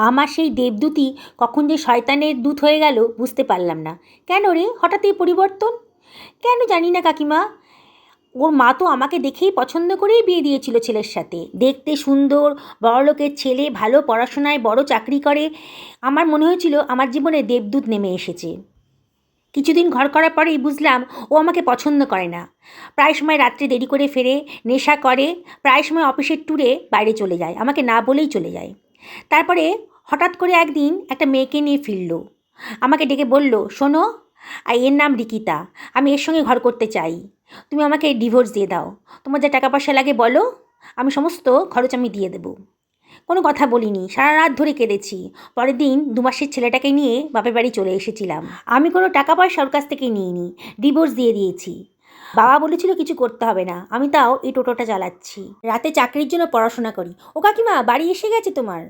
আমার সেই দেবদূতই কখন যে শয়তানের দূত হয়ে গেল বুঝতে পারলাম না। কেন রে হঠাৎ এই পরিবর্তন? কেন জানি না কাকিমা, ওর মা তো আমাকে দেখেই পছন্দ করেই বিয়ে দিয়েছিল ছেলের সাথে। দেখতে সুন্দর, বড়লোকের ছেলে, ভালো পড়াশোনায়, বড় চাকরি করে। আমার মনে হয়েছিল আমার জীবনে দেবদূত নেমে এসেছে। কিছুদিন ঘর করার পরেই বুঝলাম ও আমাকে পছন্দ করে না। প্রায় সময় রাত্রে দেরি করে ফেরে, নেশা করে, প্রায় সময় অফিসের ট্যুরে বাইরে চলে যায়, আমাকে না বলেই চলে যায়। তারপরে হঠাৎ করে একদিন একটা মেয়েকে নিয়ে ফিরল। আমাকে ডেকে বলল, শোনো, এর নাম রিকিতা, আমি এর সঙ্গে ঘর করতে চাই। তুমি আমাকে ডিভোর্স দিয়ে দাও। তোমার যা টাকা পয়সা লাগে বলো, আমি সমস্ত খরচ আমি দিয়ে দেবো। কোনো কথা বলিনি, সারা রাত ধরে কেঁদেছি। পরের দিন 2 মাসের ছেলেটাকে নিয়ে বাপের বাড়ি চলে এসেছিলাম। আমি কোনো টাকা পয়সা ওর কাছ থেকে নিইনি, ডিভোর্স দিয়ে দিয়েছি। বাবা বলেছিল কিছু করতে হবে না, আমি তাও এই টোটোটা চালাচ্ছি। রাতে চাকরির জন্য পড়াশোনা করি। ও কাকিমা, বাড়ি এসে গেছে তোমার?